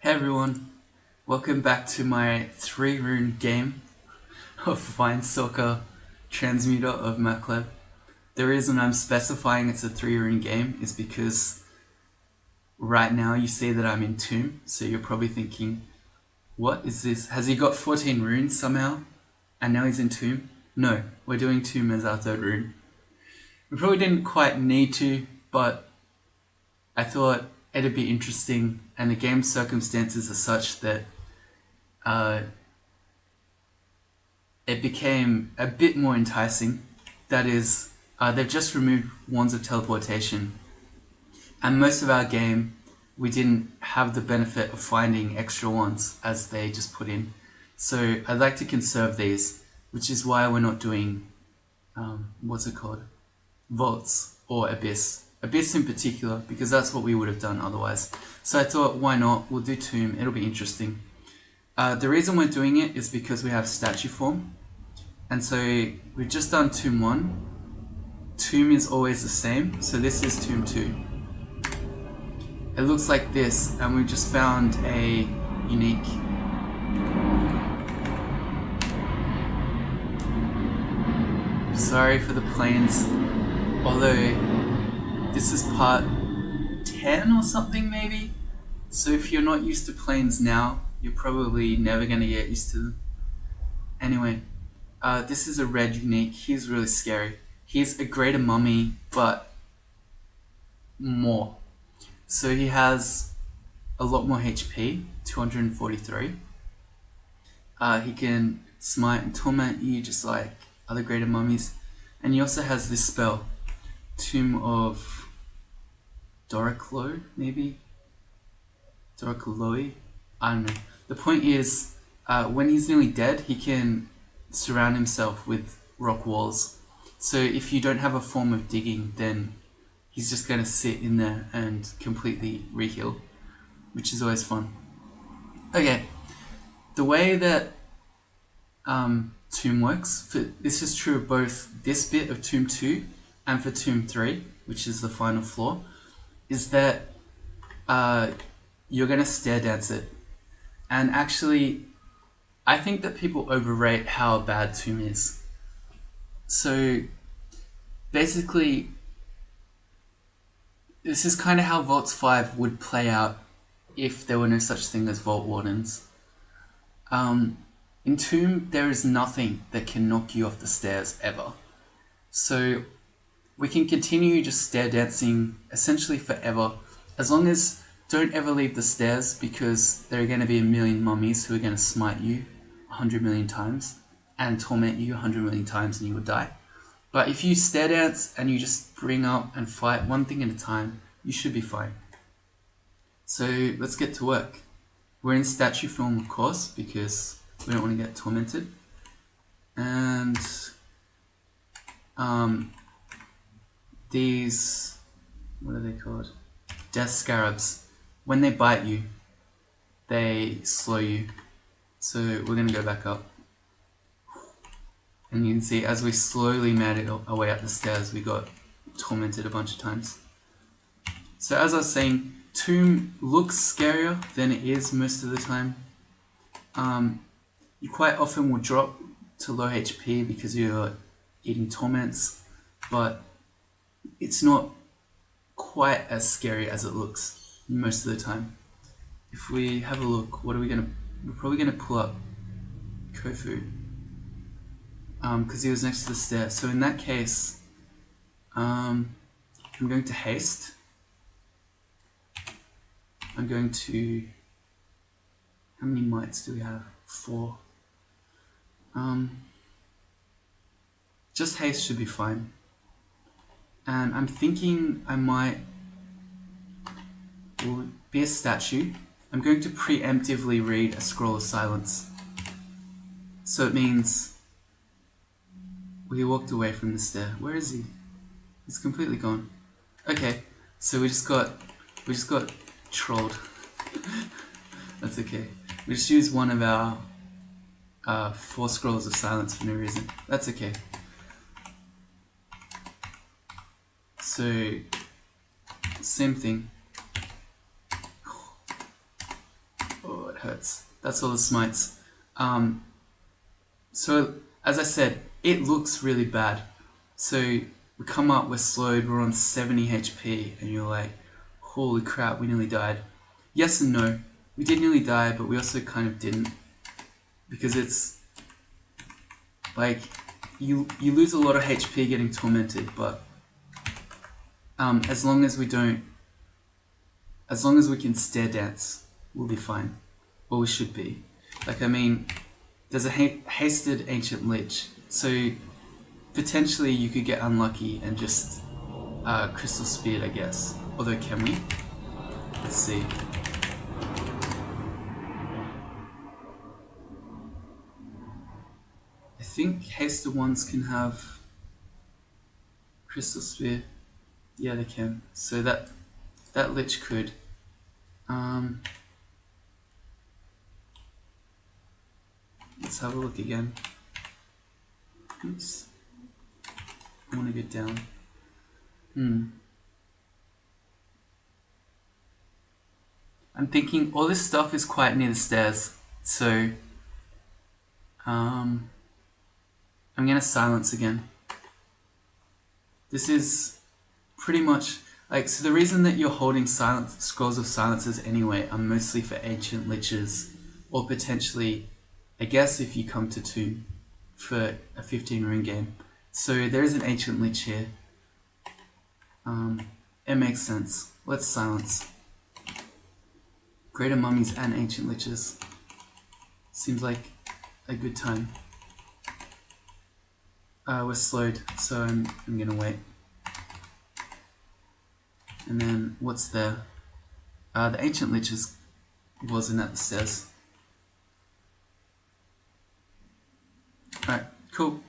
Hey everyone, welcome back to my 3-rune game of Stalker Transmuter of Macleb. The reason I'm specifying it's a 3-rune game is because right now you see that I'm in Tomb, so you're probably thinking, what is this? Has he got 14 runes somehow? And now he's in Tomb? No, we're doing Tomb as our 3rd rune. We probably didn't quite need to, but I thought it'd be interesting, and the game's circumstances are such that it became a bit more enticing. That is, they've just removed Wands of Teleportation, and most of our game we didn't have the benefit of finding extra wands as they just put in. So I'd like to conserve these, which is why we're not doing, what's it called? Vaults or Abyss. Abyss in particular, because that's what we would have done otherwise. So I thought, why not? We'll do Tomb, it'll be interesting. The reason we're doing it is because we have statue form. And so we've just done Tomb 1. Tomb is always the same, so this is Tomb 2. It looks like this, and we've just found a unique. Sorry for the planes, although this is part 10 or something maybe. So if you're not used to planes now, you're probably never going to get used to them. Anyway, this is a red unique. He's really scary. He's a greater mummy, but more. So he has a lot more HP, 243. He can smite and torment you just like other greater mummies. And he also has this spell, Tomb of Doriclo, maybe? Doricloi? I don't know. The point is, when he's nearly dead, he can surround himself with rock walls. So if you don't have a form of digging, then he's just going to sit in there and completely re-heal, which is always fun. Okay, the way that Tomb works, this is true of both this bit of Tomb 2 and for Tomb 3, which is the final floor, is that you're going to stare dance it. And actually, I think that people overrate how bad Tomb is. So basically, this is kind of how Vaults 5 would play out if there were no such thing as Vault Wardens. In Tomb, there is nothing that can knock you off the stairs ever. So we can continue just stare dancing essentially forever, as long as don't ever leave the stairs, because there are going to be a million mummies who are going to smite you 100 million times and torment you 100 million times and you will die. But if you stare dance and you just bring up and fight one thing at a time, you should be fine. So let's get to work. We're in statue form, of course, because we don't want to get tormented. And these, what are they called? Death scarabs. When they bite you, they slow you. So we're going to go back up. And you can see as we slowly made it our way up the stairs, we got tormented a bunch of times. So as I was saying, Tomb looks scarier than it is most of the time. You quite often will drop to low HP because you're eating torments, but it's not quite as scary as it looks most of the time. If we have a look, we're probably gonna pull up Kofu, because he was next to the stair. So in that case, I'm going to haste. I'm going to, how many mites do we have? 4. Just haste should be fine. And I'm thinking I might be a statue. I'm going to preemptively read a scroll of silence. So it means we walked away from the stair. Where is he? He's completely gone. Okay, so we just got trolled. That's okay. We just used one of our 4 scrolls of silence for no reason. That's okay. So, same thing. hurts. That's all the smites. So, as I said, it looks really bad. So, we come up, we're slowed, we're on 70 HP, and you're like, holy crap, we nearly died. Yes and no. We did nearly die, but we also kind of didn't. Because it's like, you lose a lot of HP getting tormented, but as long as we can stair dance, we'll be fine. Or we should be. Like, I mean, there's a hasted ancient lich, so potentially you could get unlucky and just crystal speared, I guess. Although, can we? Let's see. I think hasted ones can have crystal spear. Yeah, they can. So that lich could. Let's have a look again. Oops. I want to get down. I'm thinking all this stuff is quite near the stairs, so I'm gonna silence again. This is pretty much like, so the reason that you're holding scrolls of silences anyway are mostly for ancient liches, or potentially, I guess, if you come to Tomb for a 15 rune game. So there is an ancient lich here. It makes sense. Let's silence. Greater mummies and ancient liches. Seems like a good time. We're slowed, so I'm gonna wait. And then what's there? The ancient liches wasn't at the stairs. Alright, cool.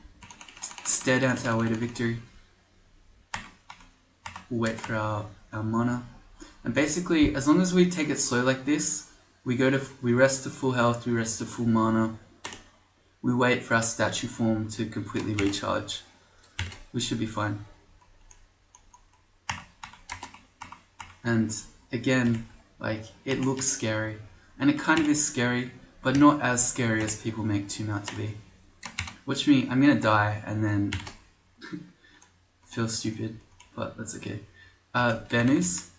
Stair dance our way to victory. We'll wait for our mana. And basically, as long as we take it slow like this, we rest to full health, we rest to full mana. We wait for our statue form to completely recharge. We should be fine. And again, like, it looks scary. And it kind of is scary, but not as scary as people make Tomb out to be. Watch me, I'm gonna die and then feel stupid, but that's okay. Benus,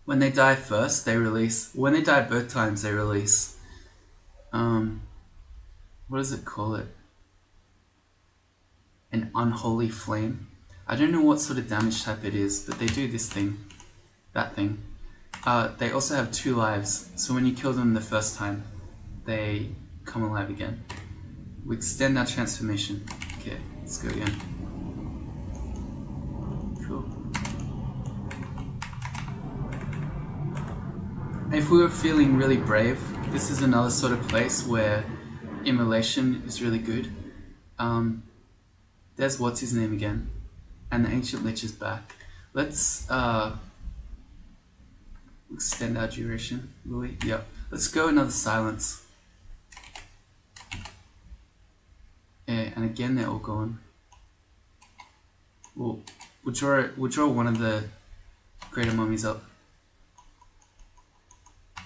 when they die first, they release, when they die both times, they release, what does it call it? An unholy flame. I don't know what sort of damage type it is, but they do this thing, that thing. They also have 2 lives, so when you kill them the first time, they come alive again. We extend our transformation. Okay, let's go again. Cool. If we were feeling really brave, this is another sort of place where immolation is really good. There's what's his name again, and the ancient lich is back. Let's extend our duration, will we? Yep. Let's go another silence. Yeah, and again they're all gone. We'll draw one of the greater mummies up.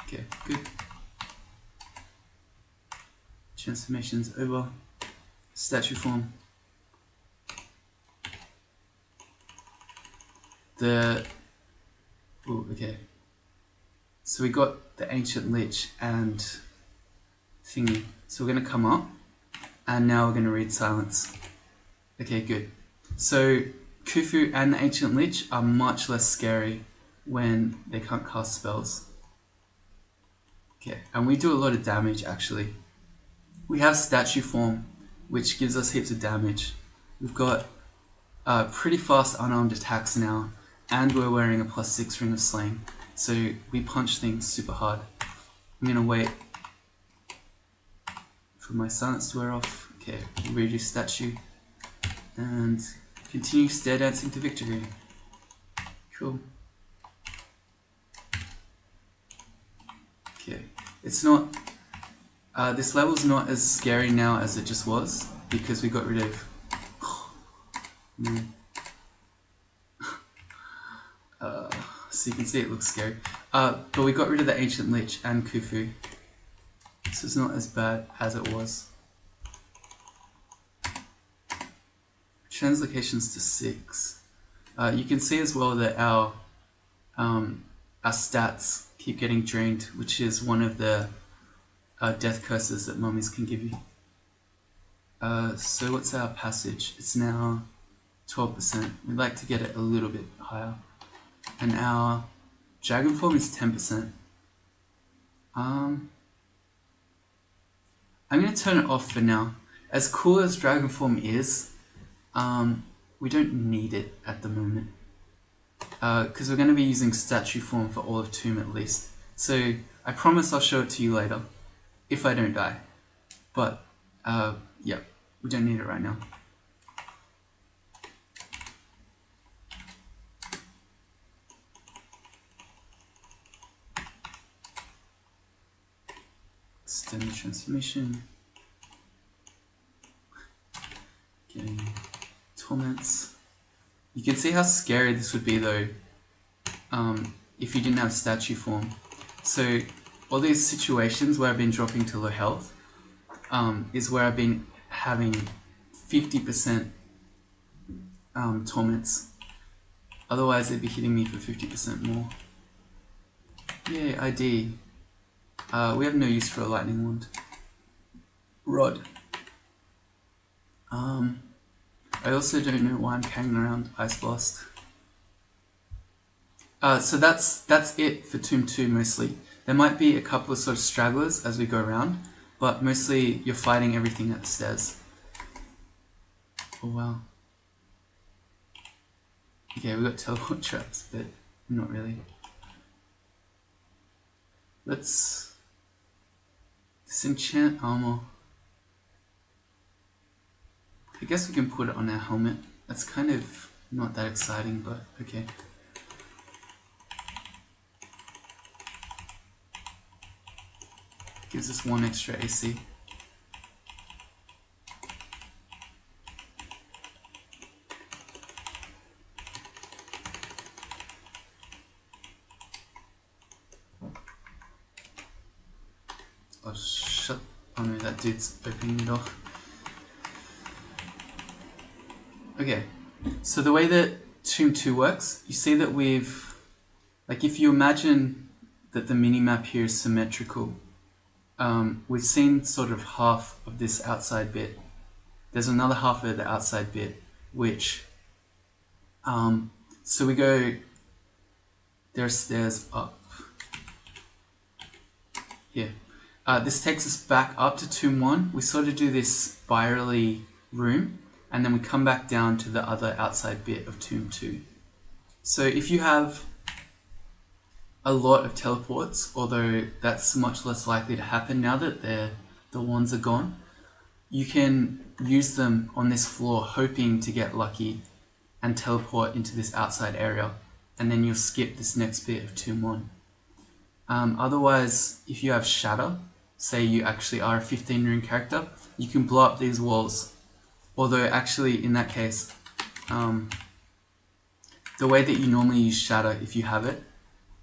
Okay, good. Transformation's over. Statue form. Okay. So we got the ancient lich and thingy. So we're gonna come up, and now we're gonna read silence. Okay, good. So Khufu and the ancient lich are much less scary when they can't cast spells. Okay, and we do a lot of damage actually. We have statue form, which gives us heaps of damage. We've got pretty fast unarmed attacks now, and we're wearing a +6 ring of slaying, so we punch things super hard. I'm gonna wait for my silence to wear off. Okay, redo statue, and continue stair dancing to victory. Cool. Okay, it's not, this level's not as scary now as it just was, because we got rid of, so you can see it looks scary. But we got rid of the ancient lich and Khufu, So it's not as bad as it was. Translocations to 6. You can see as well that our stats keep getting drained, which is one of the death curses that mummies can give you. So what's our passage? It's now 12%. We'd like to get it a little bit higher. And our dragon form is 10%. I'm going to turn it off for now. As cool as dragon form is, we don't need it at the moment. Because we're going to be using statue form for all of Tomb at least. So I promise I'll show it to you later, if I don't die. But yeah, we don't need it right now. Extend the transformation. Getting torments. You can see how scary this would be though, if you didn't have statue form. So all these situations where I've been dropping to low health is where I've been having 50% torments. Otherwise they'd be hitting me for 50% more. Yay, ID. We have no use for a lightning wand. Rod. I also don't know why I'm carrying around Ice Blast. So that's it for Tomb 2 mostly. There might be a couple of sort of stragglers as we go around, but mostly you're fighting everything at the stairs. Oh wow. Okay, we got teleport traps, but not really. Let's disenchant armor. I guess we can put it on our helmet. That's kind of not that exciting, but okay. Gives us 1 extra AC. Oh shut! Oh no, that dude's opening the door. Okay, so the way that Tomb 2 works, you see that we've, like if you imagine that the mini-map here is symmetrical, we've seen sort of half of this outside bit. There's another half of the outside bit, which, so we go, there's stairs up here. This takes us back up to Tomb 1. We sort of do this spirally room, and then we come back down to the other outside bit of Tomb 2. So if you have a lot of teleports, although that's much less likely to happen now that the wands are gone, you can use them on this floor hoping to get lucky and teleport into this outside area, and then you'll skip this next bit of Tomb 1. Otherwise, if you have Shatter, say you actually are a 15 rune character, you can blow up these walls. Although actually in that case, the way that you normally use Shatter if you have it,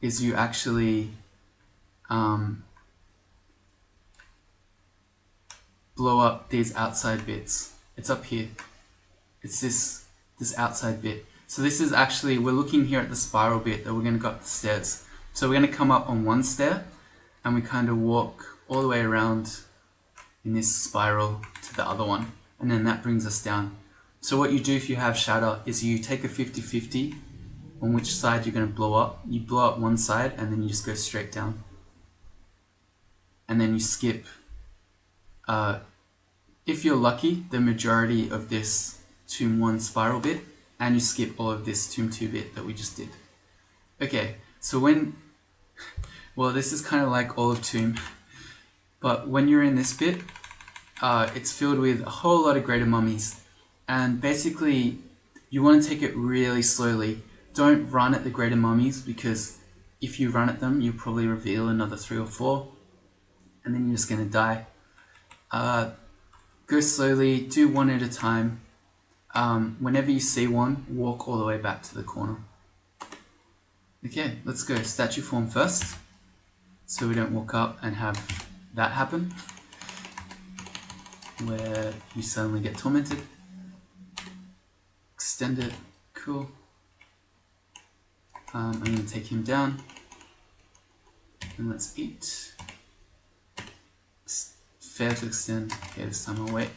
is you actually blow up these outside bits. It's up here. It's this outside bit. So this is actually, we're looking here at the spiral bit that we're going to go up the stairs. So we're going to come up on one stair and we kind of walk all the way around in this spiral to the other one. And then that brings us down. So what you do if you have Shatter is you take a 50-50 on which side you're going to blow up. You blow up one side and then you just go straight down. And then you skip, if you're lucky, the majority of this Tomb 1 spiral bit, and you skip all of this Tomb 2 bit that we just did. Okay, so well, this is kind of like all of Tomb, but when you're in this bit, it's filled with a whole lot of greater mummies, and basically you want to take it really slowly. Don't run at the greater mummies, because if you run at them, you'll probably reveal another 3 or 4, and then you're just going to die. Go slowly, do one at a time. Whenever you see one, walk all the way back to the corner. Okay, let's go statue form first, so we don't walk up and have that happen, where you suddenly get tormented. Extend it, cool. I'm going to take him down, and let's eat. Fair to extend. Okay, this time I'll wait.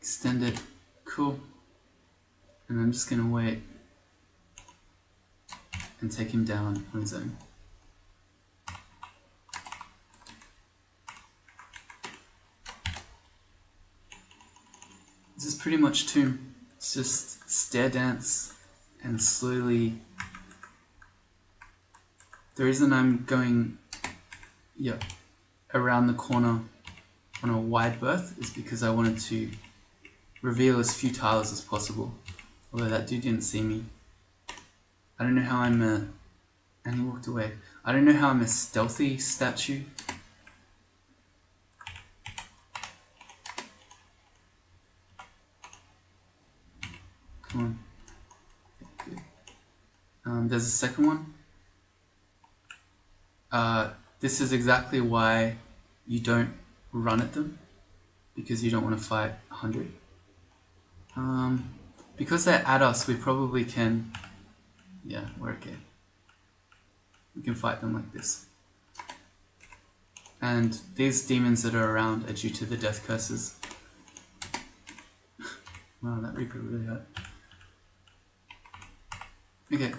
Extend it, cool. And I'm just going to wait and take him down on his own. This is pretty much Tomb. It's just stare dance and slowly. The reason I'm going around the corner on a wide berth is because I wanted to reveal as few tiles as possible. Although that dude didn't see me. I don't know how I'm a... And he walked away. I don't know how I'm a stealthy statue. Come on. Okay, good. There's a second one. This is exactly why you don't run at them, because you don't want to fight 100. Because they're at us, we probably can... Yeah, we're okay. We can fight them like this. And these demons that are around are due to the death curses. Wow, that Reaper really hurt. Okay.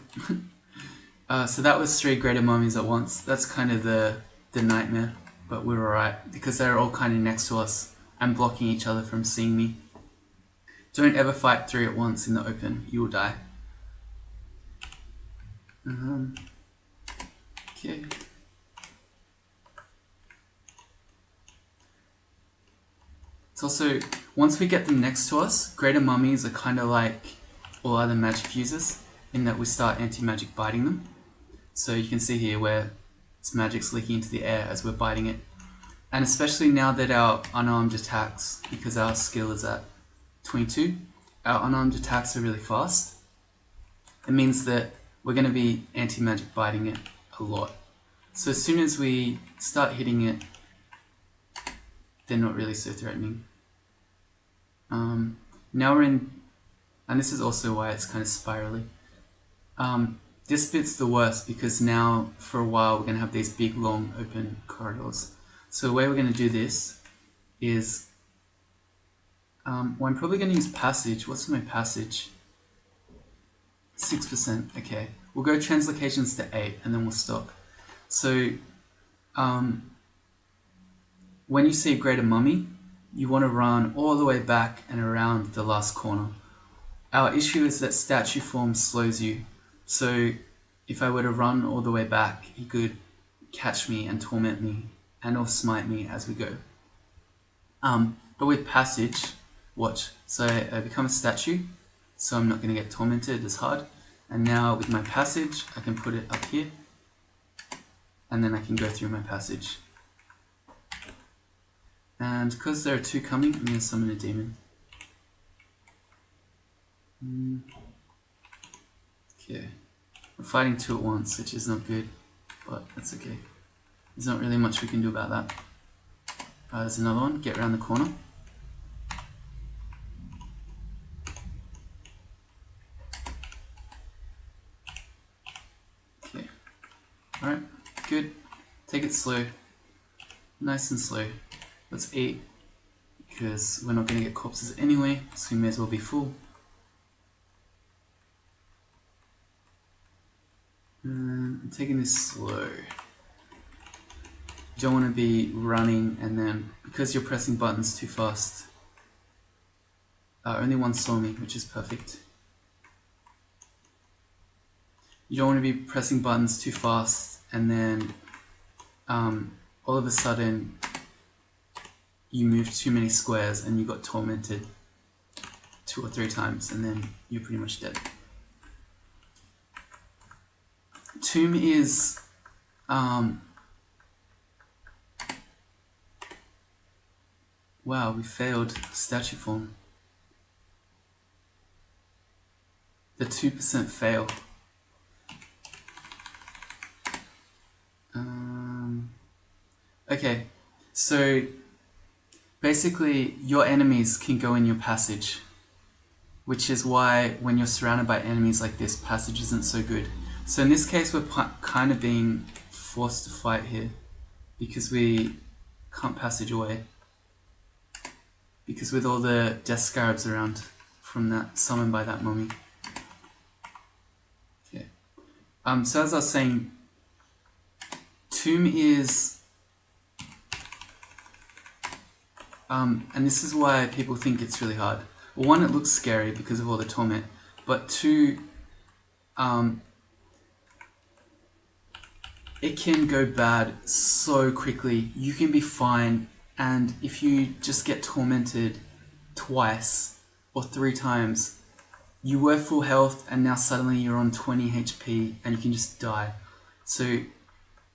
So that was 3 greater mummies at once. That's kind of the nightmare, but we're alright because they're all kind of next to us and blocking each other from seeing me. Don't ever fight 3 at once in the open, you will die. Okay. It's also, once we get them next to us, greater mummies are kind of like all other magic users in that we start anti-magic biting them. So you can see here where its magic's leaking into the air as we're biting it. And especially now that our unarmed attacks, because our skill is at 22, our unarmed attacks are really fast. It means that we're going to be anti-magic biting it a lot. So as soon as we start hitting it, they're not really so threatening. Now we're in, and this is also why it's kind of spirally. This bit's the worst because now for a while we're going to have these big long open corridors. So the way we're going to do this is, well, I'm probably going to use passage. What's my passage? 6%, okay. We'll go translocations to 8 and then we'll stop. So when you see a greater mummy, you want to run all the way back and around the last corner. Our issue is that statue form slows you. So if I were to run all the way back, he could catch me and torment me and or smite me as we go. But with passage, watch. So I become a statue, so I'm not going to get tormented as hard. And now with my passage, I can put it up here. And then I can go through my passage. And because there are 2 coming, I'm going to summon a demon. Okay. We're fighting 2 at once, which is not good, but that's okay. There's not really much we can do about that. There's another one. Get around the corner. Okay. Alright, good. Take it slow. Nice and slow. Let's eat, because we're not going to get corpses anyway, so we may as well be full. I'm taking this slow. You don't want to be running and then, because you're pressing buttons too fast. Only one saw me, which is perfect. You don't want to be pressing buttons too fast and then all of a sudden you moved too many squares and you got tormented 2 or 3 times and then you're pretty much dead. Tomb is wow, we failed statue form. The 2% fail. Okay, so basically your enemies can go in your passage, which is why when you're surrounded by enemies like this, passage isn't so good. So in this case, we're kind of being forced to fight here because we can't passage away. Because with all the death scarabs around from that summoned by that mummy. Okay. So as I was saying, Tomb is and this is why people think it's really hard. Well, one, it looks scary because of all the torment, but two, it can go bad so quickly. You can be fine, and if you just get tormented twice or 3 times, you were full health and now suddenly you're on 20 HP and you can just die. So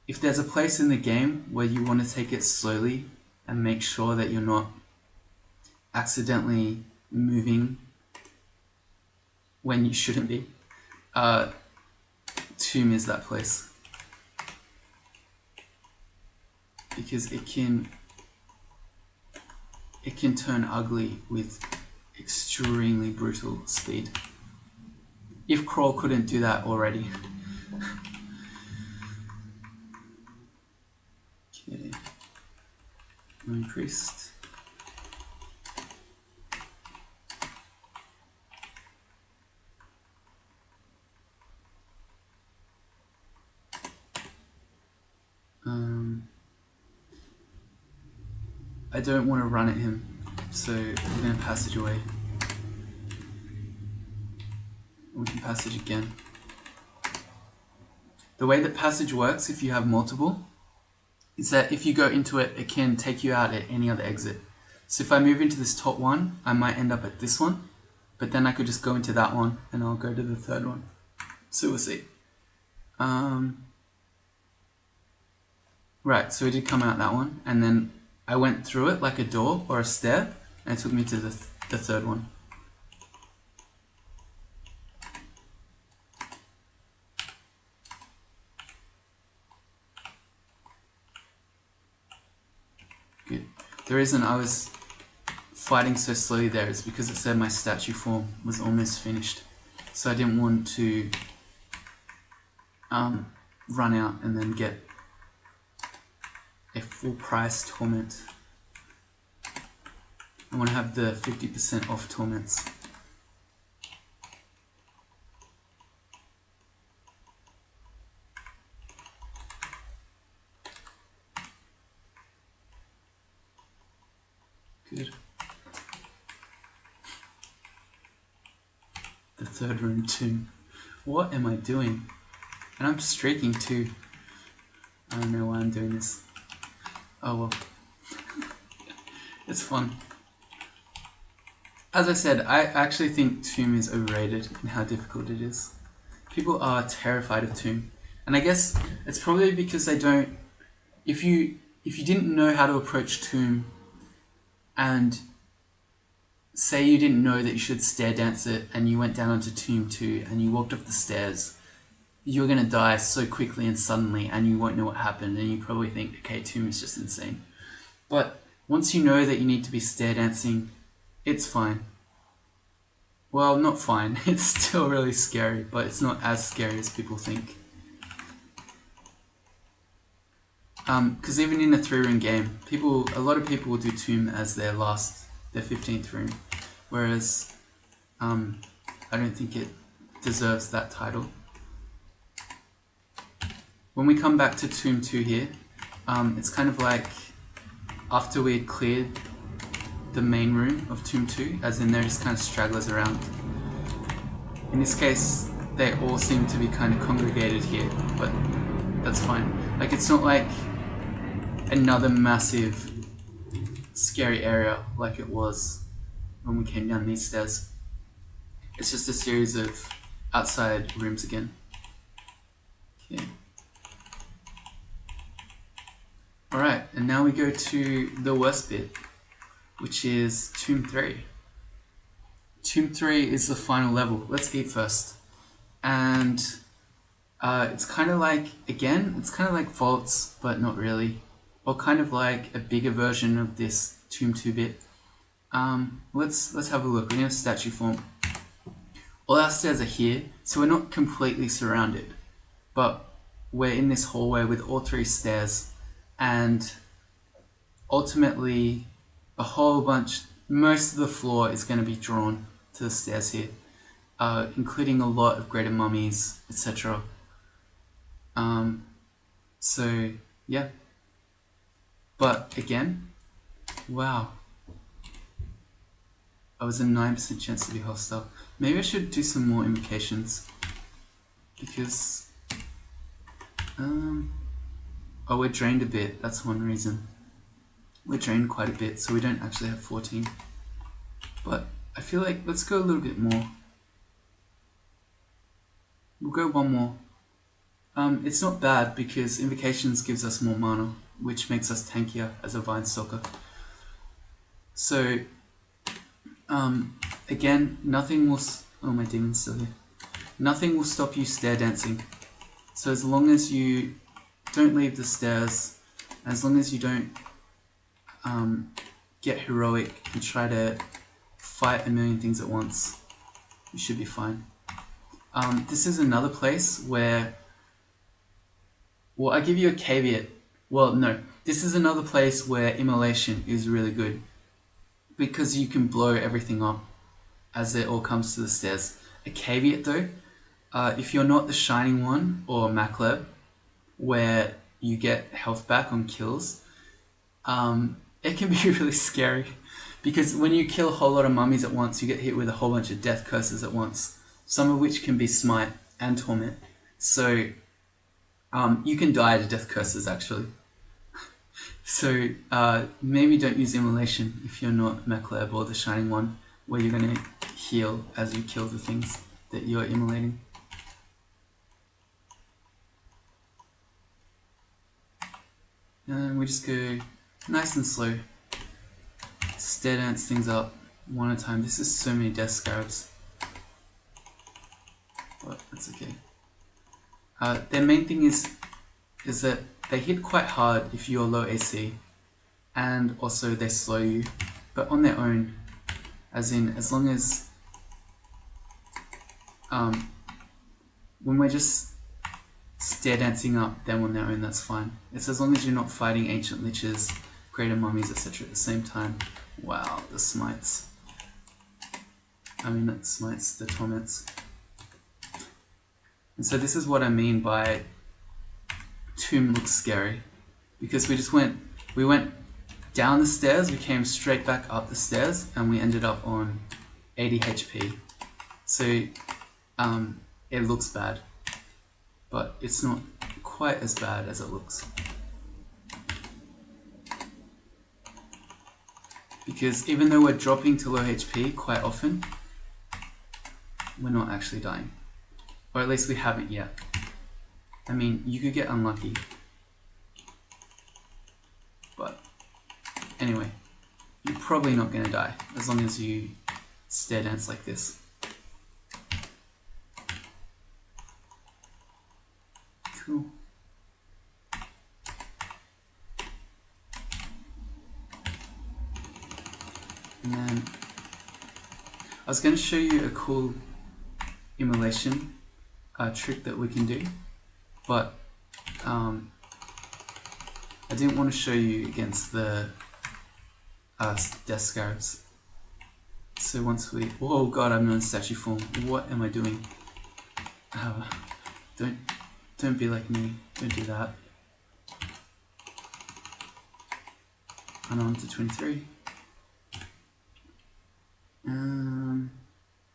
if there's a place in the game where you want to take it slowly and make sure that you're not accidentally moving when you shouldn't be, Tomb is that place. Because it can turn ugly with extremely brutal speed. If Crawl couldn't do that already. Okay. Increased. I don't want to run at him, so we're going to passage away. We can passage again. The way that passage works, if you have multiple, is that if you go into it, it can take you out at any other exit. So if I move into this top one, I might end up at this one, but then I could just go into that one and I'll go to the third one. So we'll see. Right, so we did come out that one, and then I went through it like a door or a stair, and it took me to the third one. Good. The reason I was fighting so slowly there is because it said my statue form was almost finished. So I didn't want to run out and then get a full price torment. I want to have the 50% off torments. Good. The third room too. What am I doing? And I'm streaking too. I don't know why I'm doing this. Oh well. It's fun. As I said, I actually think Tomb is overrated in how difficult it is. People are terrified of Tomb. And I guess it's probably because they don't... If you didn't know how to approach Tomb, and say you didn't know that you should stair dance it, and you went down onto Tomb 2 and you walked up the stairs, you're going to die so quickly and suddenly, and you won't know what happened, and you probably think, okay, Tomb is just insane. But once you know that you need to be stair dancing, it's fine. Well, not fine. It's still really scary, but it's not as scary as people think. Because even in a 3-room game, a lot of people will do Tomb as their 15th room, whereas I don't think it deserves that title. When we come back to Tomb 2 here, it's kind of like after we had cleared the main room of Tomb 2, as in they're just kind of stragglers around. In this case, they all seem to be kind of congregated here, but that's fine. Like, it's not like another massive scary area like it was when we came down these stairs. It's just a series of outside rooms again. Okay. Alright, and now we go to the worst bit, which is Tomb 3. Tomb 3 is the final level. Let's eat first. And it's kind of like, again, it's kind of like Vaults, but not really. or kind of like a bigger version of this Tomb 2-bit. Let's have a look. We're going to statue form. All our stairs are here, so we're not completely surrounded, but we're in this hallway with all 3 stairs, and ultimately a whole bunch, most of the floor is going to be drawn to the stairs here, including a lot of greater mummies, etc. So yeah, but again, wow, I was a 9% chance to be hostile. Maybe I should do some more invocations, because oh, we're drained a bit, that's one reason. We're drained quite a bit, so we don't actually have 14. But I feel like let's go a little bit more. We'll go one more. It's not bad because Invocations gives us more mana, which makes us tankier as a Vine Stalker. So, again, nothing will... Oh, my demon's still here. Nothing will stop you stair dancing. So as long as you don't leave the stairs, as long as you don't get heroic and try to fight a million things at once, you should be fine. This is another place where... Well, I give you a caveat. Well, no. This is another place where immolation is really good, because you can blow everything up as it all comes to the stairs. A caveat though, if you're not the Shining One or Macleb, where you get health back on kills, it can be really scary, because when you kill a whole lot of mummies at once, you get hit with a whole bunch of death curses at once, some of which can be smite and torment. So you can die to death curses actually. So maybe don't use immolation if you're not Macleb or the Shining One, where you're going to heal as you kill the things that you're immolating. And we just go nice and slow. Stair dance things up one at a time. This is so many death scarabs. But that's okay. Their main thing is that they hit quite hard if you're low AC, and also they slow you, but on their own, as long as when we're just stair dancing up them on their own, that's fine. It's as long as you're not fighting ancient liches, greater mummies, etc. at the same time. Wow, the smites. I mean, not smites, the torments. And so this is what I mean by Tomb looks scary, because we went down the stairs, we came straight back up the stairs, and we ended up on 80 HP. So it looks bad, but it's not quite as bad as it looks. Because even though we're dropping to low HP quite often, we're not actually dying. Or at least we haven't yet. I mean, you could get unlucky. But anyway, you're probably not going to die as long as you stair dance like this. Cool. And then I was going to show you a cool immolation trick that we can do, but I didn't want to show you against the death scarabs. So once we... Oh god, I'm in statue form. What am I doing? Don't be like me. Don't do that. And on to 23.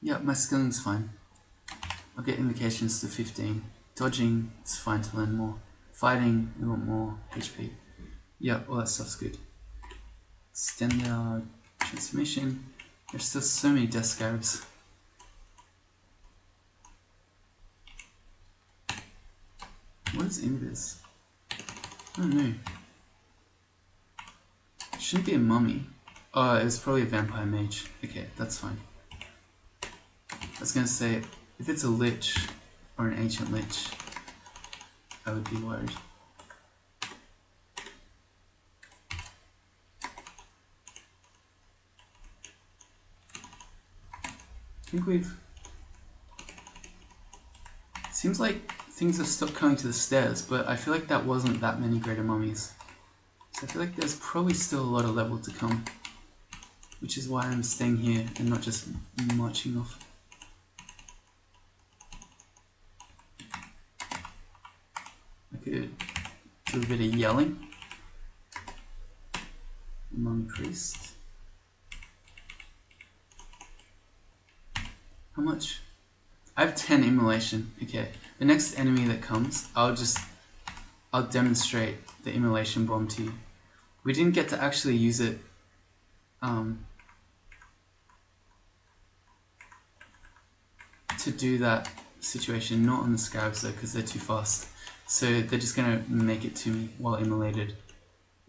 Yeah, my skilling's fine. I'll get invocations to 15. Dodging, it's fine to learn more. Fighting, we want more HP. Yeah, all that stuff's good. Extend our transformation. There's still so many death scarabs. What is invis? I don't know. It shouldn't be a mummy. Oh, it's probably a vampire mage. Okay, that's fine. I was gonna say, if it's a lich or an ancient lich, I would be worried. think we've... Seems like things have stopped coming to the stairs, but I feel like that wasn't that many greater mummies. So I feel like there's probably still a lot of level to come, which is why I'm staying here and not just marching off. I could do a bit of yelling. Mummy priest. How much? I have 10 immolation. Okay, the next enemy that comes, I'll demonstrate the immolation bomb to you. We didn't get to actually use it to do that situation, not on the scarabs though, because they're too fast. So they're just going to make it to me while immolated.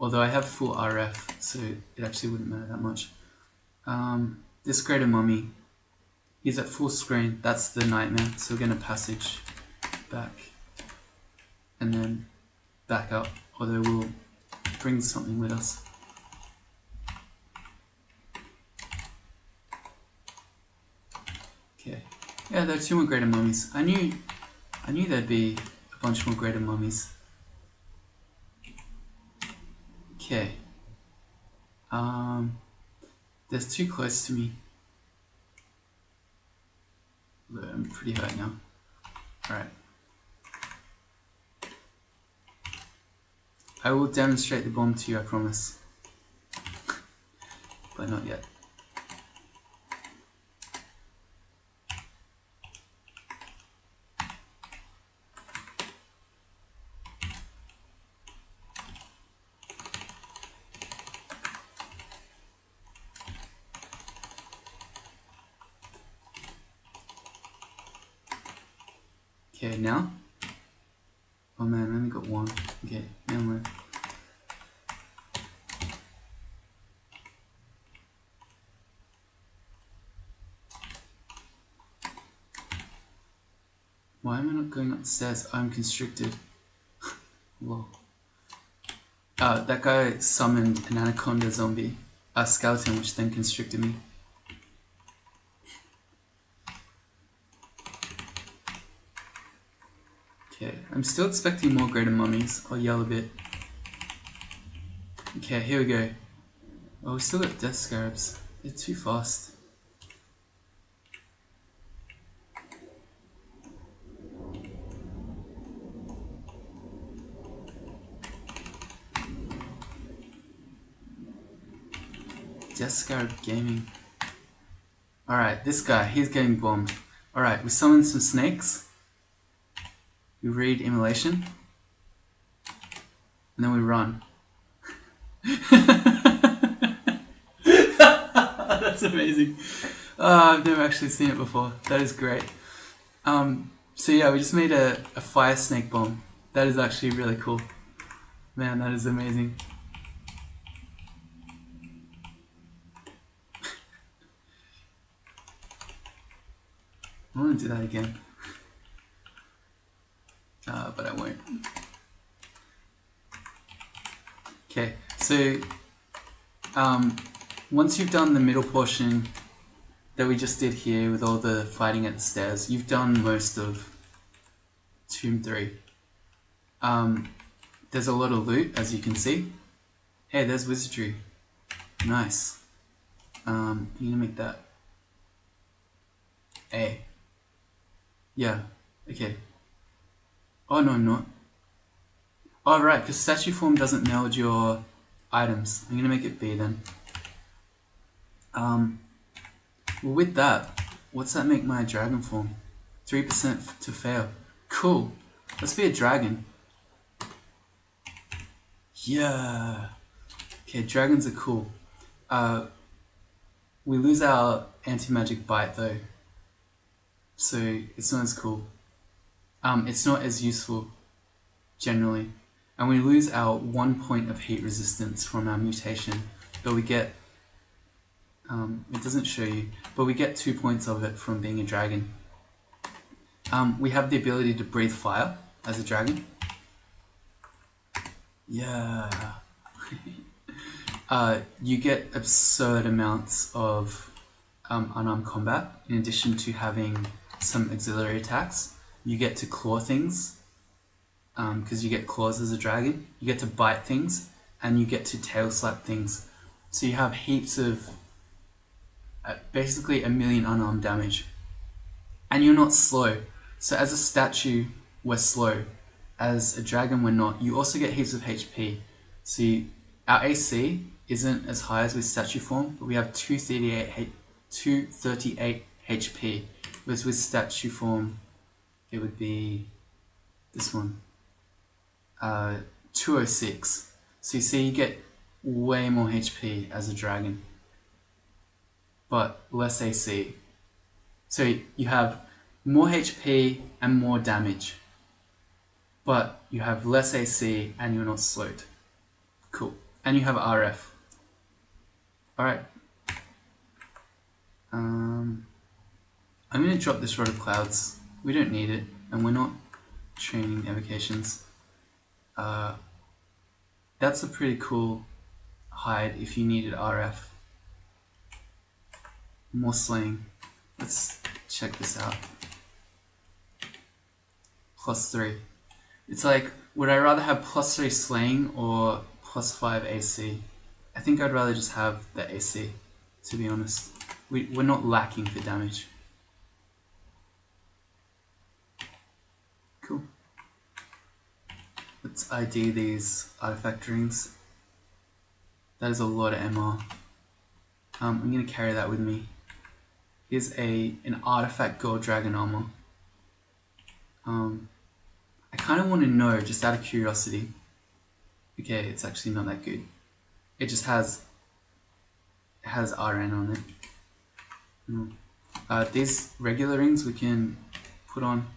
Although I have full RF, so it actually wouldn't matter that much. This greater mummy, he's at full screen. That's the nightmare. So we're going to passage back and then back up, although we'll bring something with us. Okay. Yeah, there are 2 more greater mummies. I knew there'd be a bunch more greater mummies. Okay. They're too close to me. I'm pretty hurt now. Alright. I will demonstrate the bomb to you, I promise. But not yet. Okay, now? Oh man, I only got 1. Okay, now I'm Why am I not going up the stairs? I'm constricted. Whoa. That guy summoned an anaconda zombie, a skeleton, which then constricted me. Okay, I'm still expecting more greater mummies. I'll yell a bit. Okay, here we go. Oh, we still got death scarabs. They're too fast. Death Scarab Gaming. Alright, this guy, he's getting bombed. Alright, we summon some snakes. We read immolation. And then we run. That's amazing. I've never actually seen it before. That is great. So yeah, we just made a fire snake bomb. That is actually really cool. Man, that is amazing. I want to do that again. But I won't. Okay, so once you've done the middle portion that we just did here with all the fighting at the stairs, you've done most of Tomb 3. There's a lot of loot, as you can see. Hey, there's wizardry. Nice. I'm gonna make that A. Yeah, okay. Oh no, I'm not. Oh right, because statue form doesn't meld your items. I'm gonna make it B then. Well, with that, what's that make my dragon form? 3% to fail. Cool. Let's be a dragon. Yeah. Okay, dragons are cool. We lose our anti-magic bite though, so it's not as cool. It's not as useful generally, and we lose our 1 point of heat resistance from our mutation, but we get it doesn't show you, but we get 2 points of it from being a dragon. We have the ability to breathe fire as a dragon. Yeah. You get absurd amounts of unarmed combat. In addition to having some auxiliary attacks, you get to claw things, because you get claws as a dragon. You get to bite things, and you get to tail slap things. So you have heaps of, basically 1,000,000 unarmed damage. And you're not slow. So as a statue, we're slow. As a dragon, we're not. You also get heaps of HP. So our AC isn't as high as with statue form, but we have 238 HP. Whereas with statue form, it would be this one, 206. So you see, you get way more HP as a dragon, but less AC. So you have more HP and more damage, but you have less AC and you're not slowed. Cool. And you have RF. Alright. I'm going to drop this Rod of Clouds. We don't need it, and we're not training evocations. That's a pretty cool hide if you needed RF. More slaying. Let's check this out. +3. It's like, would I rather have +3 slaying or +5 AC? I think I'd rather just have the AC, to be honest. We're not lacking for damage. Cool. Let's ID these artifact rings. That is a lot of MR. I'm going to carry that with me. Here's an artifact gold dragon armor. I kind of want to know, just out of curiosity. Okay, it's actually not that good. It just has RN on it. These regular rings we can put on.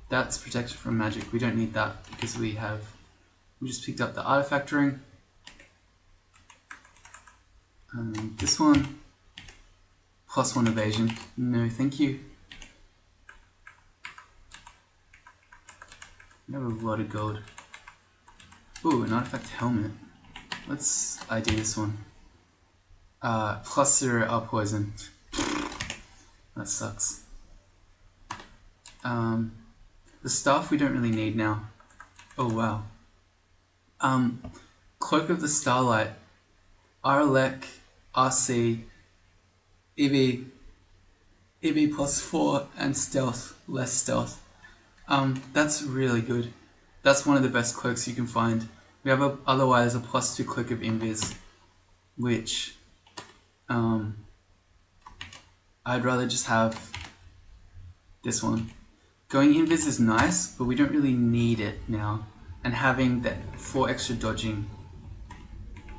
That's protection from magic. We don't need that because we just picked up the artifact ring. This one, +1 evasion. No, thank you. We have a lot of gold. Ooh, an artifact helmet. Let's ID this one. +0 up poison. That sucks. The staff we don't really need now. Oh wow. Cloak of the Starlight. Arlek, RC, EV +4, and stealth, less stealth. That's really good. That's one of the best cloaks you can find. We have otherwise a +2 cloak of invis, which I'd rather just have this one. Going invis is nice, but we don't really need it now. And having that 4 extra dodging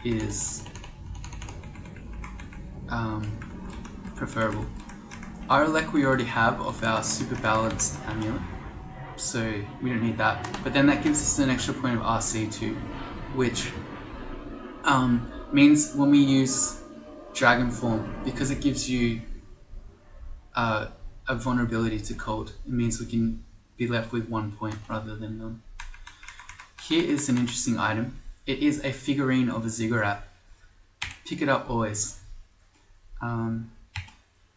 is preferable. Arlek we already have of our super balanced amulet, so we don't need that. But then that gives us an extra point of RC too, which means when we use dragon form, because it gives you a vulnerability to cold, it means we can be left with 1 point rather than none. Here is an interesting item. It is a figurine of a ziggurat. Pick it up always. And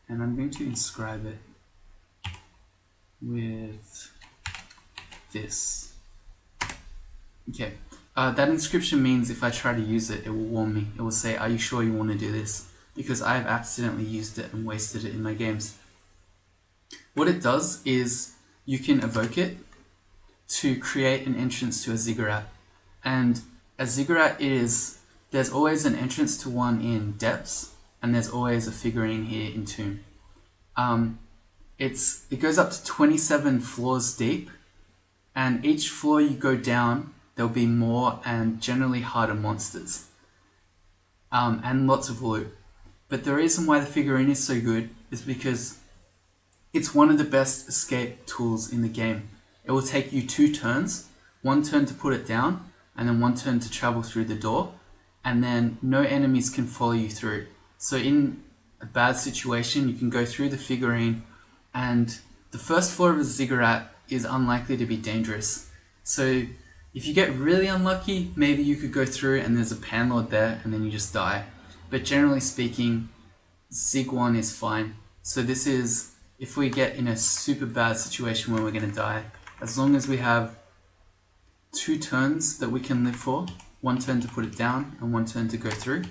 I'm going to inscribe it with this. Okay. That inscription means if I try to use it, it will warn me. It will say, "Are you sure you want to do this?" Because I've accidentally used it and wasted it in my games. What it does is you can evoke it to create an entrance to a ziggurat. And a ziggurat there's always an entrance to one in depths, and there's always a figurine here in tomb. It goes up to 27 floors deep, and each floor you go down, there'll be more and generally harder monsters. And lots of loot. But the reason why the figurine is so good is because it's one of the best escape tools in the game. It will take you 2 turns, 1 turn to put it down, and then 1 turn to travel through the door, and then no enemies can follow you through. So in a bad situation, you can go through the figurine, and the first floor of a ziggurat is unlikely to be dangerous. So if you get really unlucky, maybe you could go through and there's a panlord there and then you just die. But generally speaking, Zig 1 is fine. So this is if we get in a super bad situation where we're going to die, as long as we have 2 turns that we can live for, 1 turn to put it down and 1 turn to go through,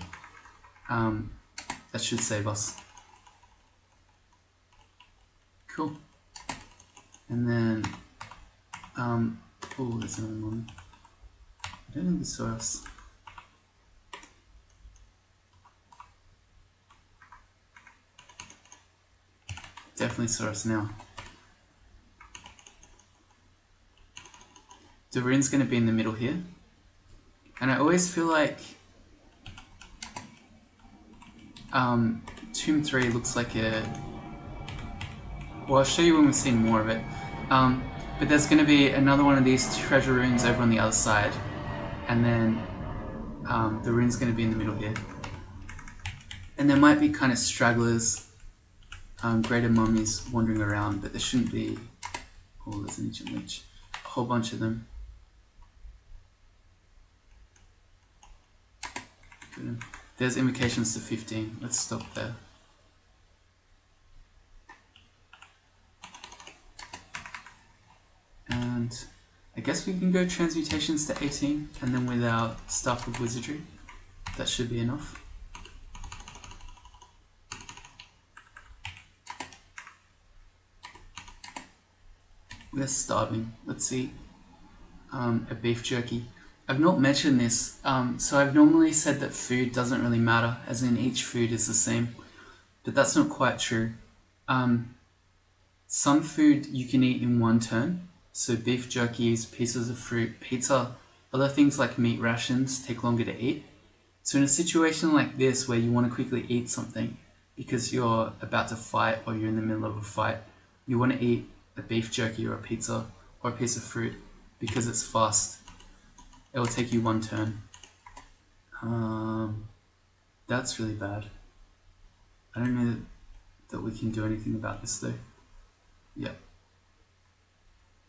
that should save us. Cool. And then, oh, there's another one. I don't think he saw us. Definitely saw us now. The rune's going to be in the middle here. And I always feel like Tomb 3 looks like a... Well, I'll show you when we've seen more of it. But there's going to be another one of these treasure runes over on the other side. And then the rune's going to be in the middle here. And there might be kind of stragglers, greater mummies wandering around, but there shouldn't be... Oh, there's an ancient lich. A whole bunch of them. Good. There's invocations to 15. Let's stop there. And I guess we can go transmutations to 18, and then with our Staff of Wizardry, that should be enough. We're starving. Let's see. A beef jerky. I've not mentioned this, so I've normally said that food doesn't really matter, as in each food is the same, but that's not quite true. Some food you can eat in 1 turn, so beef jerkies, pieces of fruit, pizza, other things like meat rations take longer to eat. So in a situation like this where you want to quickly eat something because you're about to fight or you're in the middle of a fight, you want to eat a beef jerky or a pizza or a piece of fruit because it's fast. It will take you 1 turn. That's really bad. I don't know that we can do anything about this though. Yep.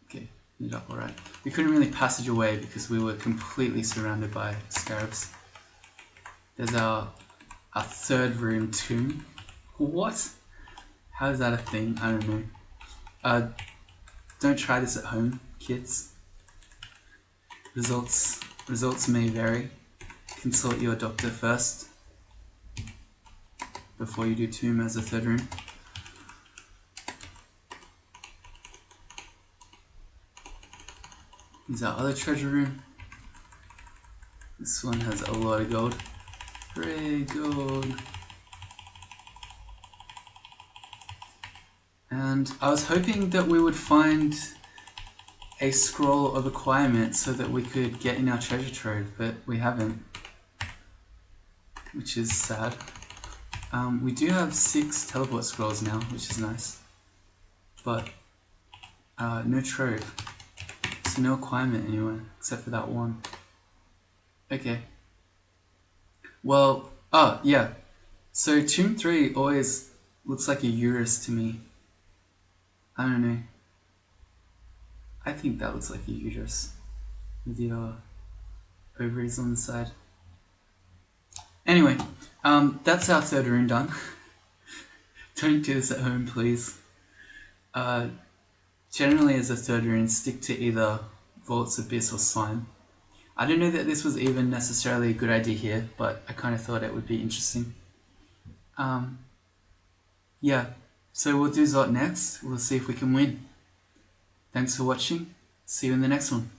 Okay, ended up alright. We couldn't really passage away because we were completely surrounded by scarabs. There's our 3rd room tomb. What? How is that a thing? I don't know. Don't try this at home, kids. Results may vary. Consult your doctor first before you do tomb as a 3rd room. Here's our other treasure room. This one has a lot of gold. Hooray, gold! And I was hoping that we would find a scroll of acquirement so that we could get in our treasure trove, but we haven't, which is sad. We do have 6 teleport scrolls now, which is nice, but no trove, so no acquirement anywhere except for that one. Okay. Well, yeah. So Tomb 3 always looks like a uterus to me. I don't know. I think that looks like a uterus with your ovaries on the side. Anyway, that's our 3rd room done. Don't do this at home, please. Generally, as a 3rd rune, stick to either Vault's Abyss or Slime. I don't know that this was even necessarily a good idea here, but I kind of thought it would be interesting. Yeah, so we'll do Zot next. We'll see if we can win. Thanks for watching. See you in the next one.